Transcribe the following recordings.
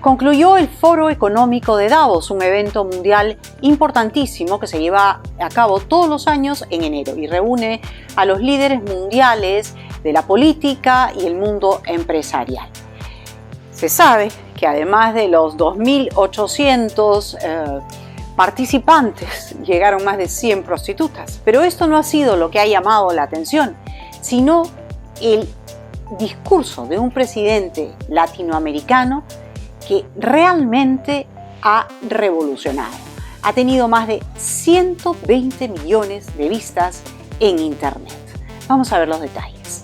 Concluyó el Foro Económico de Davos, un evento mundial importantísimo que se lleva a cabo todos los años en enero y reúne a los líderes mundiales de la política y el mundo empresarial. Se sabe que además de los 2.800 participantes, llegaron más de 100 prostitutas. Pero esto no ha sido lo que ha llamado la atención, sino el discurso de un presidente latinoamericano que realmente ha revolucionado. Ha tenido más de 120 millones de vistas en Internet. Vamos a ver los detalles.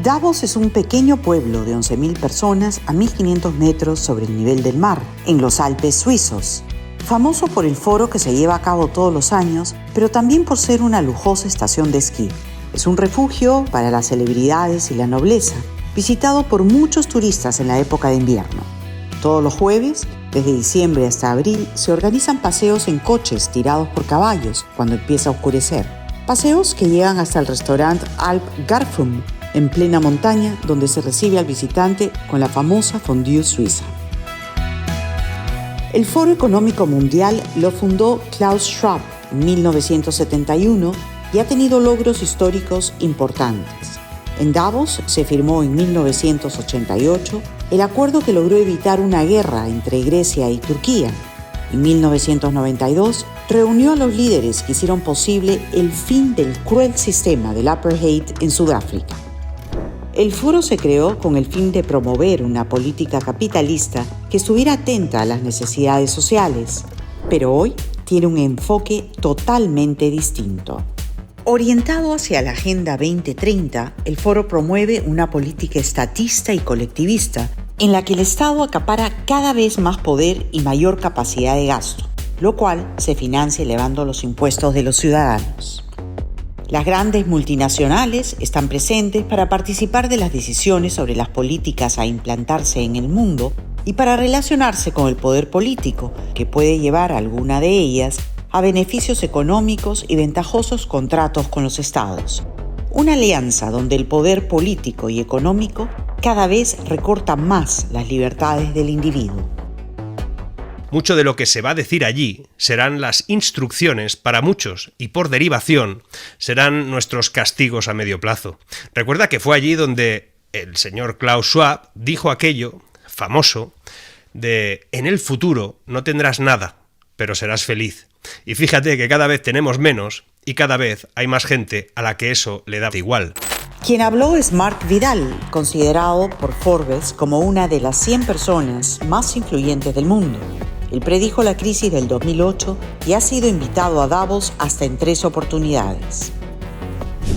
Davos es un pequeño pueblo de 11.000 personas a 1.500 metros sobre el nivel del mar, en los Alpes suizos. Famoso por el foro que se lleva a cabo todos los años, pero también por ser una lujosa estación de esquí. Es un refugio para las celebridades y la nobleza, visitado por muchos turistas en la época de invierno. Todos los jueves, desde diciembre hasta abril, se organizan paseos en coches tirados por caballos cuando empieza a oscurecer. Paseos que llegan hasta el restaurante Alp Garfum, en plena montaña, donde se recibe al visitante con la famosa fondue suiza. El Foro Económico Mundial lo fundó Klaus Schwab en 1971 y ha tenido logros históricos importantes. En Davos se firmó en 1988 el acuerdo que logró evitar una guerra entre Grecia y Turquía. En 1992 reunió a los líderes que hicieron posible el fin del cruel sistema del apartheid en Sudáfrica. El foro se creó con el fin de promover una política capitalista que estuviera atenta a las necesidades sociales, pero hoy tiene un enfoque totalmente distinto. Orientado hacia la Agenda 2030, el foro promueve una política estatista y colectivista en la que el Estado acapara cada vez más poder y mayor capacidad de gasto, lo cual se financia elevando los impuestos de los ciudadanos. Las grandes multinacionales están presentes para participar de las decisiones sobre las políticas a implantarse en el mundo y para relacionarse con el poder político, que puede llevar a alguna de ellas a beneficios económicos y ventajosos contratos con los estados. Una alianza donde el poder político y económico cada vez recorta más las libertades del individuo. Mucho de lo que se va a decir allí serán las instrucciones para muchos y por derivación serán nuestros castigos a medio plazo. Recuerda que fue allí donde el señor Klaus Schwab dijo aquello famoso de «en el futuro no tendrás nada, pero serás feliz». Y fíjate que cada vez tenemos menos y cada vez hay más gente a la que eso le da igual. Quien habló es Mark Vidal, considerado por Forbes como una de las 100 personas más influyentes del mundo. Él predijo la crisis del 2008 y ha sido invitado a Davos hasta en 3 oportunidades.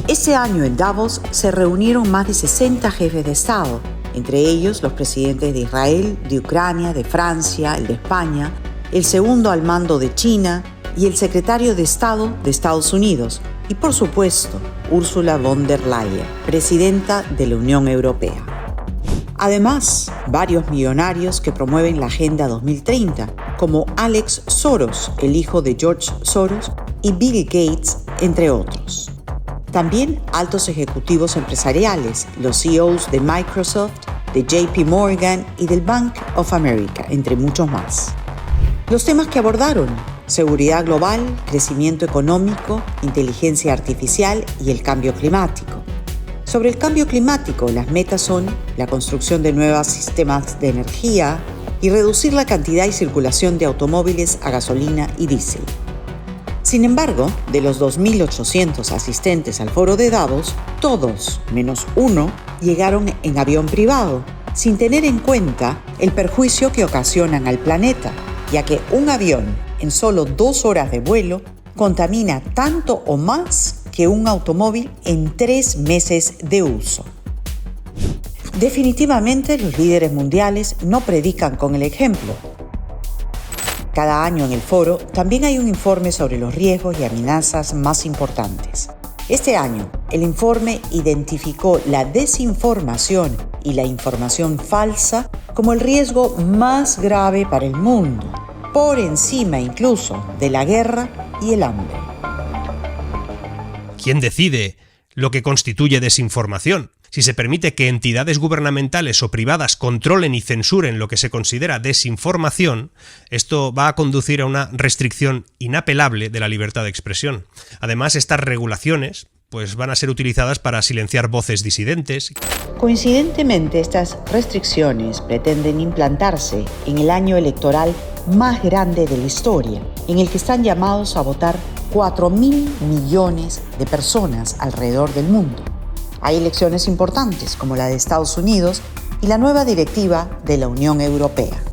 Este año en Davos se reunieron más de 60 jefes de Estado, entre ellos los presidentes de Israel, de Ucrania, de Francia, el de España, el segundo al mando de China y el secretario de Estado de Estados Unidos, y por supuesto, Ursula von der Leyen, presidenta de la Unión Europea. Además, varios millonarios que promueven la Agenda 2030, como Alex Soros, el hijo de George Soros, y Bill Gates, entre otros. También altos ejecutivos empresariales, los CEOs de Microsoft, de JP Morgan y del Bank of America, entre muchos más. Los temas que abordaron: seguridad global, crecimiento económico, inteligencia artificial y el cambio climático. Sobre el cambio climático, las metas son la construcción de nuevos sistemas de energía y reducir la cantidad y circulación de automóviles a gasolina y diésel. Sin embargo, de los 2.800 asistentes al foro de Davos, todos, menos uno, llegaron en avión privado, sin tener en cuenta el perjuicio que ocasionan al planeta, ya que un avión en solo 2 horas de vuelo contamina tanto o más que un automóvil en 3 meses de uso. Definitivamente los líderes mundiales no predican con el ejemplo. Cada año en el foro también hay un informe sobre los riesgos y amenazas más importantes. Este año, el informe identificó la desinformación y la información falsa como el riesgo más grave para el mundo, por encima incluso de la guerra y el hambre. ¿Quién decide lo que constituye desinformación? Si se permite que entidades gubernamentales o privadas controlen y censuren lo que se considera desinformación, esto va a conducir a una restricción inapelable de la libertad de expresión. Además, estas regulaciones van a ser utilizadas para silenciar voces disidentes. Coincidentemente, estas restricciones pretenden implantarse en el año electoral más grande de la historia, en el que están llamados a votar 4.000 millones de personas alrededor del mundo. Hay elecciones importantes como la de Estados Unidos y la nueva directiva de la Unión Europea.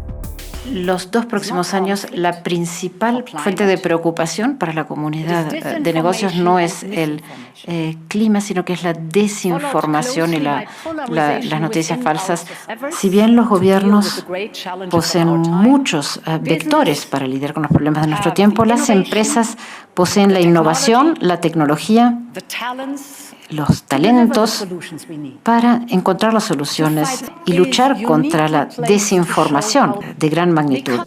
Los 2 próximos años, la principal fuente de preocupación para la comunidad de negocios no es el clima, sino que es la desinformación y las noticias falsas. Si bien los gobiernos poseen muchos vectores para lidiar con los problemas de nuestro tiempo, las empresas poseen la innovación, la tecnología, los talentos para encontrar las soluciones y luchar contra la desinformación de gran magnitud.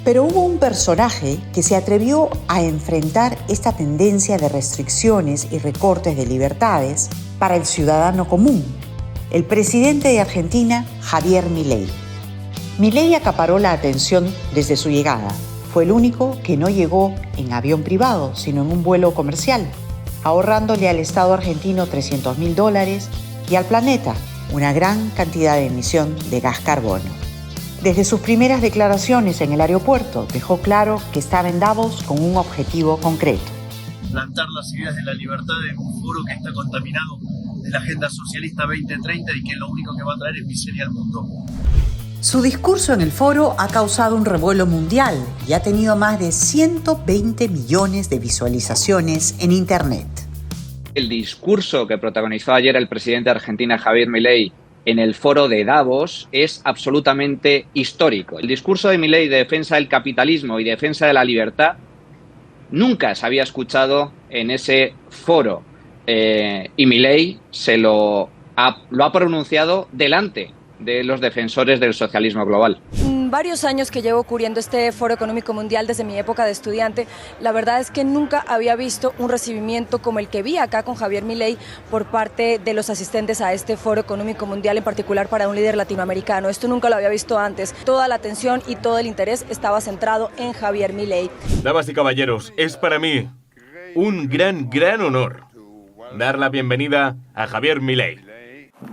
Pero hubo un personaje que se atrevió a enfrentar esta tendencia de restricciones y recortes de libertades para el ciudadano común, el presidente de Argentina, Javier Milei. Milei acaparó la atención desde su llegada. Fue el único que no llegó en avión privado, sino en un vuelo comercial, ahorrándole al Estado argentino $300.000 y al planeta una gran cantidad de emisión de gas carbono. Desde sus primeras declaraciones en el aeropuerto, dejó claro que estaba en Davos con un objetivo concreto. Plantar las ideas de la libertad en un foro que está contaminado de la Agenda Socialista 2030 y que lo único que va a traer es miseria al mundo. Su discurso en el foro ha causado un revuelo mundial y ha tenido más de 120 millones de visualizaciones en Internet. El discurso que protagonizó ayer el presidente de Argentina, Javier Milei, en el foro de Davos es absolutamente histórico. El discurso de Milei de defensa del capitalismo y defensa de la libertad nunca se había escuchado en ese foro y Milei lo ha pronunciado delante de los defensores del socialismo global. Varios años que llevo cubriendo este Foro Económico Mundial desde mi época de estudiante, la verdad es que nunca había visto un recibimiento como el que vi acá con Javier Milei por parte de los asistentes a este Foro Económico Mundial, en particular para un líder latinoamericano. Esto nunca lo había visto antes. Toda la atención y todo el interés estaba centrado en Javier Milei. Damas y caballeros, es para mí un gran honor dar la bienvenida a Javier Milei.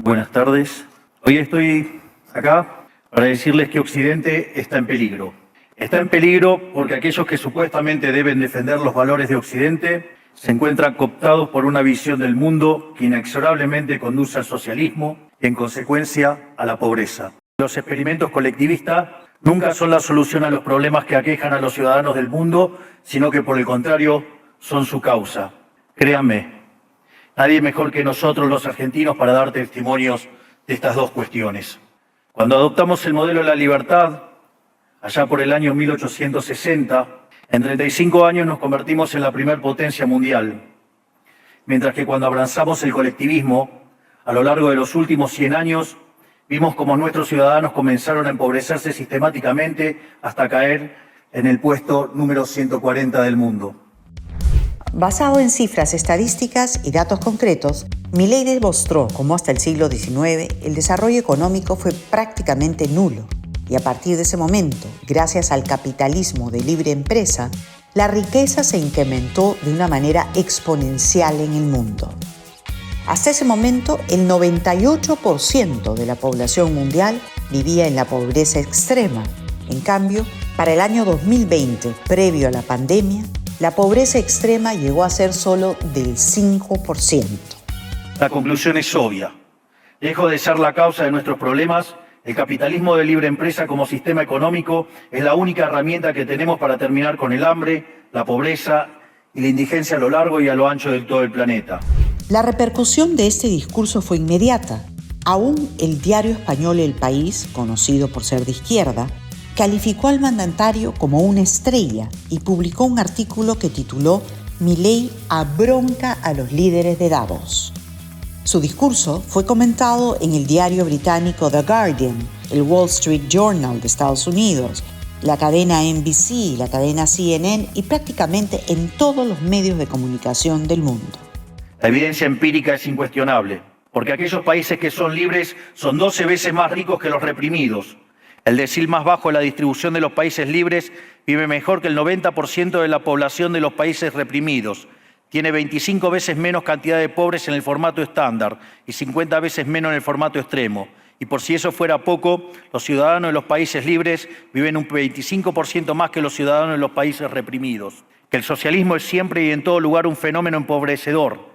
Buenas tardes. Hoy estoy acá para decirles que Occidente está en peligro. Está en peligro porque aquellos que supuestamente deben defender los valores de Occidente se encuentran cooptados por una visión del mundo que inexorablemente conduce al socialismo y, en consecuencia, a la pobreza. Los experimentos colectivistas nunca son la solución a los problemas que aquejan a los ciudadanos del mundo, sino que, por el contrario, son su causa. Créanme, nadie mejor que nosotros los argentinos para dar testimonios de estas dos cuestiones. Cuando adoptamos el modelo de la libertad, allá por el año 1860, en 35 años nos convertimos en la primer potencia mundial, mientras que cuando abrazamos el colectivismo, a lo largo de los últimos 100 años, vimos como nuestros ciudadanos comenzaron a empobrecerse sistemáticamente hasta caer en el puesto número 140 del mundo. Basado en cifras estadísticas y datos concretos, Milei demostró cómo hasta el siglo XIX el desarrollo económico fue prácticamente nulo y a partir de ese momento, gracias al capitalismo de libre empresa, la riqueza se incrementó de una manera exponencial en el mundo. Hasta ese momento, el 98% de la población mundial vivía en la pobreza extrema. En cambio, para el año 2020, previo a la pandemia, la pobreza extrema llegó a ser solo del 5%. La conclusión es obvia. Lejos de ser la causa de nuestros problemas, el capitalismo de libre empresa como sistema económico es la única herramienta que tenemos para terminar con el hambre, la pobreza y la indigencia a lo largo y a lo ancho de todo el planeta. La repercusión de este discurso fue inmediata. Aún el diario español El País, conocido por ser de izquierda, calificó al mandatario como una estrella y publicó un artículo que tituló «Milei abronca a los líderes de Davos». Su discurso fue comentado en el diario británico The Guardian, el Wall Street Journal de Estados Unidos, la cadena NBC, la cadena CNN y prácticamente en todos los medios de comunicación del mundo. La evidencia empírica es incuestionable. porque aquellos países que son libres son 12 veces más ricos que los reprimidos. El decil más bajo de la distribución de los países libres vive mejor que el 90% de la población de los países reprimidos. Tiene 25 veces menos cantidad de pobres en el formato estándar y 50 veces menos en el formato extremo. Y por si eso fuera poco, los ciudadanos de los países libres viven un 25% más que los ciudadanos de los países reprimidos. Que el socialismo es siempre y en todo lugar un fenómeno empobrecedor,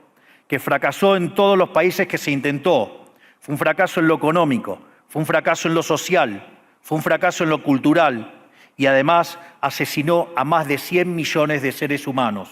que fracasó en todos los países que se intentó. Fue un fracaso en lo económico, fue un fracaso en lo social, fue un fracaso en lo cultural y además asesinó a más de 100 millones de seres humanos.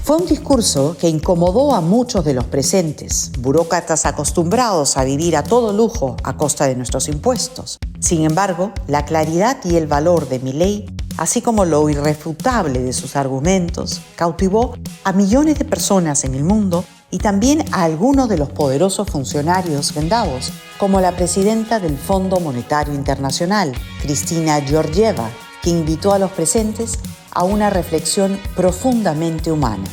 Fue un discurso que incomodó a muchos de los presentes, burócratas acostumbrados a vivir a todo lujo a costa de nuestros impuestos. Sin embargo, la claridad y el valor de Milei, así como lo irrefutable de sus argumentos, cautivó a millones de personas en el mundo y también a algunos de los poderosos funcionarios en Davos, como la presidenta del Fondo Monetario Internacional, Kristalina Georgieva, que invitó a los presentes a una reflexión profundamente humana.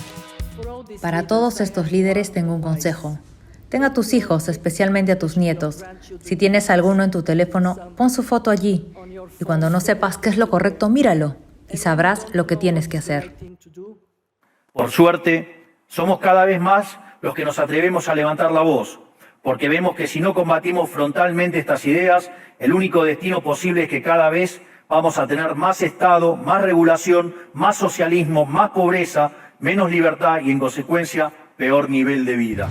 Para todos estos líderes tengo un consejo. Ten a tus hijos, especialmente a tus nietos. Si tienes alguno en tu teléfono, pon su foto allí. Y cuando no sepas qué es lo correcto, míralo y sabrás lo que tienes que hacer. Por suerte, somos cada vez más los que nos atrevemos a levantar la voz, porque vemos que si no combatimos frontalmente estas ideas, el único destino posible es que cada vez vamos a tener más Estado, más regulación, más socialismo, más pobreza, menos libertad y, en consecuencia, peor nivel de vida.